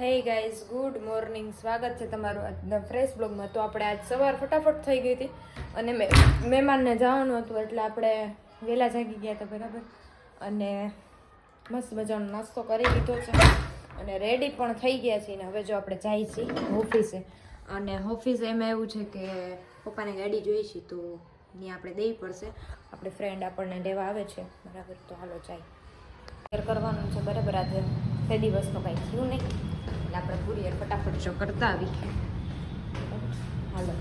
Hey guys, good morning. સ્વાગત છે તમારું આજના ફ્રેશ બ્લોગમાં. તો આપણે આજ સવાર ફટાફટ થઈ ગઈ હતી અને મહેમાનને જવાનું હતું એટલે આપણે વહેલા જાગી ગયા હતા બરાબર. અને મસ્ત મજાનો નાસ્તો કરી લીધો છે અને રેડી પણ થઈ ગયા છીએ. ને હવે જો આપણે જઈએ છીએ ઓફિસે. અને ઓફિસે એમાં એવું છે કે પપ્પાને ગાડી જોઈએ છે તો ત્યાં આપણે દેવી પડશે. આપણે ફ્રેન્ડ આપણને લેવા આવે છે બરાબર. તો હાલો જાય કરવાનું છે બરાબર. આજે તે દિવસનું કાંઈ થયું નહીં એટલે આપણે કુરિયર ફટાફટ જો કરતા આવી. હાલો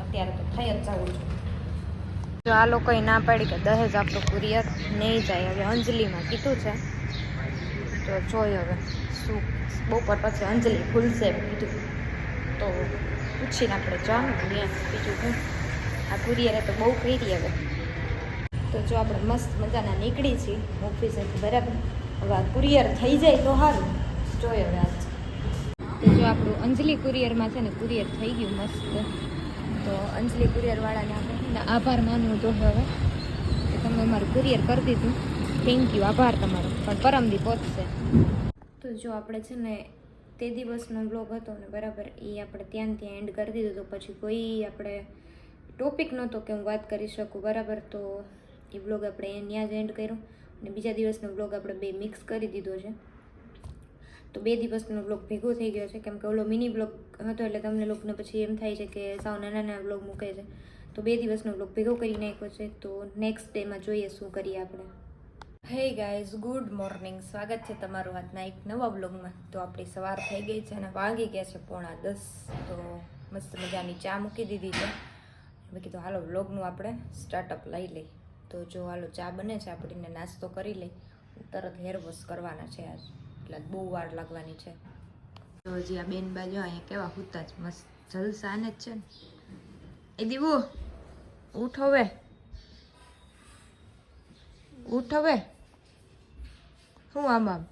અત્યારે તો થઈ જ જવું છે. જો આ લોકોએ ના પાડી કે દહેજ આપણું કુરિયર નહીં જાય. હવે અંજલિમાં કીધું છે તો જોઈ હવે શું બપોર પછી અંજલિ ખુલશે એમ કીધું તો પૂછીને આપણે જવાનું ત્યાં. બીજું શું, આ કુરિયરે તો બહુ કરી હવે. તો જો આપણે મસ્ત મજાના નીકળી છીએ ઓફિસેથી બરાબર. હવે આ કુરિયર થઈ જાય તો સારું. જોઈએ હવે આજ તો જો આપણું અંજલિ કુરિયરમાં છે ને કુરિયર થઈ ગયું મસ્ત. તો અંજલિ કુરિયરવાળાને આપણે આભાર માનવું તો હવે કે તમે અમારું કુરિયર કરી દીધું. થેન્ક યુ, આભાર તમારો. પણ પરમદી પહોંચશે. તો જો આપણે છે ને તે દિવસનો બ્લોગ હતો ને બરાબર, એ આપણે ત્યાં એન્ડ કરી દીધું. તો પછી કોઈ આપણે ટોપિક નહોતો કે હું વાત કરી શકું બરાબર. તો એ બ્લોગ આપણે ત્યાં જ એન્ડ કર્યો અને બીજા દિવસનો બ્લોગ આપણે બે મિક્સ કરી દીધો છે. તો 2 દિવસનો બ્લોગ ભેગો થઈ ગયો છે કેમ કે ઓલો મિની બ્લોગ હતો એટલે તમને લોકોને પછી એમ થાય છે કે સાવ નાના નાના બ્લોગ મૂકે છે. તો 2 દિવસનો બ્લોગ ભેગો કરી નાખ્યો છે. તો નેક્સ્ટ ડેમાં જોઈએ શું કરીએ આપણે. Hey guys, good morning. સ્વાગત છે તમારું આજના એક નવા બ્લોગમાં. તો આપણી સવાર થઈ ગઈ છે અને વાગી ગયા છે 9:30. તો મસ્ત મજાની ચા મૂકી દીધી છે. મેં કીધું હાલો બ્લોગનું આપણે સ્ટાર્ટઅપ લઈ લઈ. તો જો હાલો ચા બને છે, આપણને નાસ્તો કરી લઈ. તરત હેર વોશ કરવાના છે આજ એટલે બહુ વાર લાગવાની છે. તો હજી આ બેન બાજુ અહીંયા કેવા હુતા જ મસ્ત જલસા ને જ છે ને. એ દીવો ઉઠ હવે, ઉઠ હવે. શું આમ આમ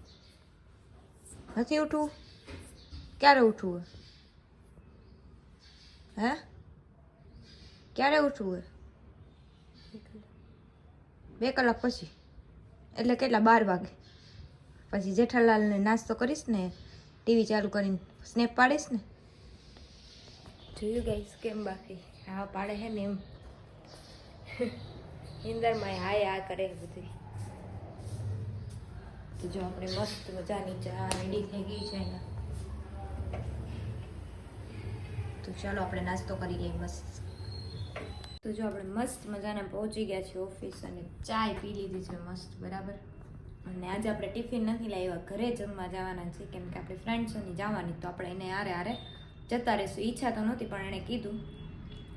નથી ઉઠવું? ક્યારે ઉઠવું હે? ક્યારે ઉઠવું? 2 કલાક પછી એટલે કેટલા 12 વાગે. પછી જેઠાલાલને નાસ્તો કરીશ ને ટીવી ચાલુ કરીને સ્નેપ પાડીશ ને. જોયું ગાઈસ કેમ બાકી હા પાડે હે ને એમ. ઇન્દરમાં હાય આ કરે બધી. તો જો આપણે મસ્ત મજાની ચા રેડી થઈ ગઈ છે અહીંયા. તો ચાલો આપણે નાસ્તો કરી લઈએ મસ્ત. તો જો આપણે મસ્ત મજાના પહોંચી ગયા છીએ ઓફિસ અને ચાય પી લીધી છે મસ્ત બરાબર. અને આજે આપણે ટિફિન નથી લાવ્યા, ઘરે જમવા જવાના છે કેમ કે આપણે ફ્રેન્ડ્સોની જવાની. તો આપણે એને હારે જતા રહીશું. ઈચ્છા તો નહોતી પણ એણે કીધું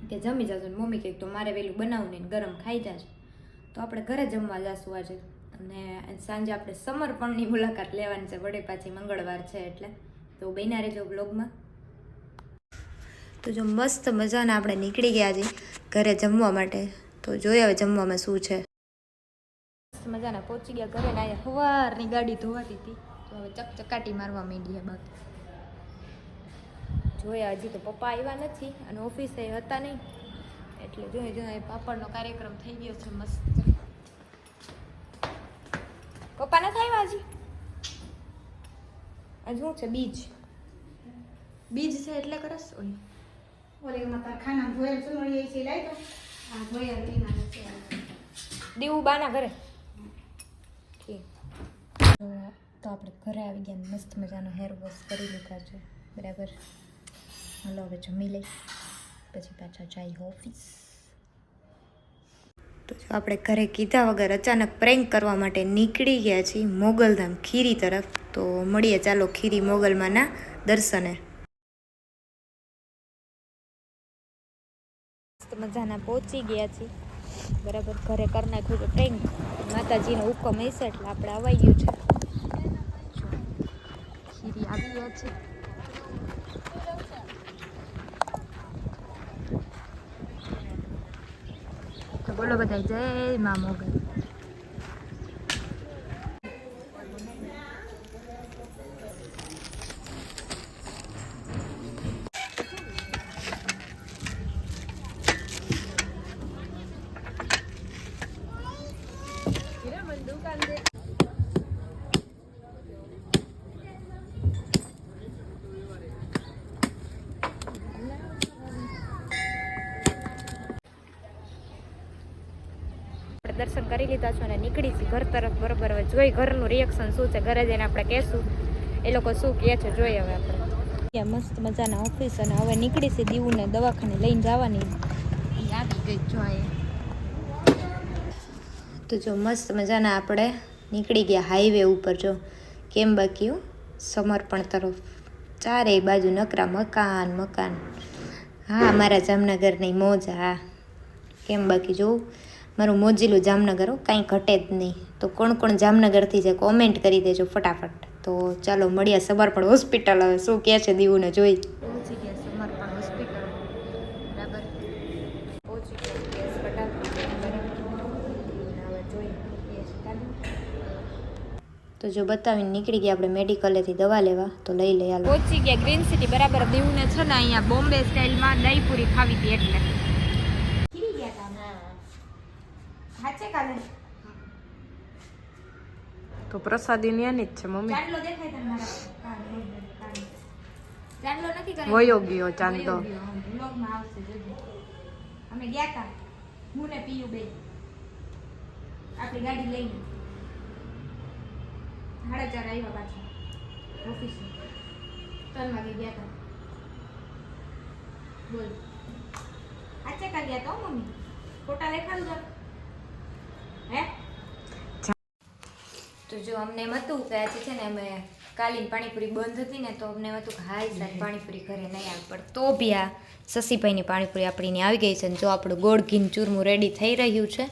કે જમી જજો. ને મમ્મી કહે તો મારે વહેલું બનાવું ને ગરમ ખાઈ જાજો. તો આપણે ઘરે જમવા જઈશું આજે. અને સાંજે આપણે સમર્પણની મુલાકાત લેવાની છે વડે પાછી મંગળવાર છે એટલે. તો બન્યા રહેજો બ્લોગમાં. તો જો મસ્ત મજાના આપણે નીકળી ગયા છીએ ઘરે જમવા માટે. તો જોઈએ હવે જમવામાં શું છે. મસ્ત મજાના પહોંચી ગયા ઘરે ને અહીંયા સવારની ગાડી ધોવાતી હતી તો હવે ચકચકાટી મારવા માંડી. બાકી જોયા હજી તો પપ્પા આવ્યા નથી અને ઓફિસે હતા નહીં એટલે જોઈએ પાપડનો કાર્યક્રમ થઈ ગયો છે મસ્ત. પપ્પા નથી આવ્યા હજી? આ શું છે? બીજ છે એટલે કરસ ઓલી દીવું બાના ઘરે. તો આપણે ઘરે આવી ગયા મસ્ત મજાનો હેર વોશ કરી લીધા છે બરાબર. હાલો હવે જમી લઈ પછી પાછા જાય ઓફિસ. તો જો આપણે ઘરે કીધા વગર અચાનક પ્રેન્ક કરવા માટે નીકળી ગયા છીએ મોગલધામ ખીરી તરફ. તો મળીએ ચાલો ખીરી મોગલમાંના દર્શને. મજાના પહોંચી ગયા છીએ બરાબર. ઘરે કરી નાખ્યું છે પ્રેન્ક. માતાજીનો હુકમ હશે એટલે આપણે અવાઈ ગયું છે. ખીરી આવી ગયા છે. તો બોલો બધા જય મા મોગલ. આપણે દર્શન કરી લીધા છો અને નીકળી છીએ ઘર તરફ. બરોબર, હવે જોઈ ઘરનું રિએક્શન શું છે, ઘરે જઈને આપણે કહેશું એ લોકો શું કહે છે, જોઈએ હવે આપણે. મસ્ત મજાના ઓફિસ અને હવે નીકળી છે દીવુને દવાખાને લઈને જવાની. એ આવી ગઈ જો તો જો મસ્ત મજાના આપણે નીકળી ગયા હાઈવે ઉપર. જો કેમ બાકી સમર્પણ તરફ ચારેય બાજુ નકરા મકાન મકાન. હા મારા જામનગરની મોજ. હા કેમ બાકી જોઉં મારું મોજીલું જામનગર કાંઈ ઘટે જ નહીં. તો કોણ કોણ જામનગરથી છે કોમેન્ટ કરી દેજો ફટાફટ. તો ચાલો મળીએ સમર્પણ હોસ્પિટલ. હવે શું કહે છે દીવુને જોઈ. પહોંચી ગયા સમર્પણ હોસ્પિટલ. બરાબર પહોંચી ગયા તો જો બતાવીને નીકળી ગયા આપણે મેડિકલેથી દવા લેવા. તો લઈ લઈ હાલો. પહોંચી ગયા ગ્રીન સિટી. બરાબર દીવુને છે ને અહીંયા બોમ્બે સ્ટાઇલમાં દહીં પૂરી ખાવી હતી એટલે ખીરી ગયા હતા. હાચે કાલે તો પ્રસાદી ની જ છે મમ્મી. ચાંદલો દેખાય તને મારા? ચાંદલો નથી કરે. વયો ગયો ચાંદલો. વ્લોગમાં આવશે જોજો. અમે ગયા હતા હું ને પીયુ બે આપણી ગાડી લઈને 4:30 આવ્યા પાછા ઓફિસ 3 વાગે ગયા હતા. બોલ આચે કા ગયા તો મમ્મી ફોટા દેખાડું તો હે. તો જો અમને એમ હતું કે આજે છે ને અમે કાલીન પાણીપુરી બંધ હતી ને તો અમને એમ હતું કે હાય સાહેબ પાણીપુરી ઘરે નહીં આવે. પણ તો બી આ શશીભાઈની પાણીપુરી આપણીની આવી ગઈ છે. ને જો આપણું ગોળ ઘીન ચૂરમું રેડી થઈ રહ્યું છે.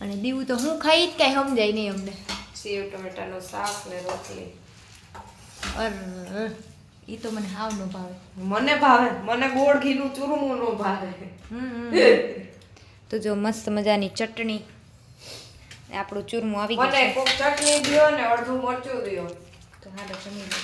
અને દીવું તો હું ખાઈ જ કાંઈ સમજાય નહીં અમને. સેવ ટમેટાનું શાક ને રોટલી. એ તો મને હાવ ન ભાવે. મને ભાવે, મને ગોળ ઘીનું ચૂરમું નો ભાવે. તો જો મસ્ત મજાની ચટણી આપણું ચૂરમું આવી ગયું. મને કોક ચટણી દિયો ને અડધું મરચું દિયો. તો હાલો જમી લો.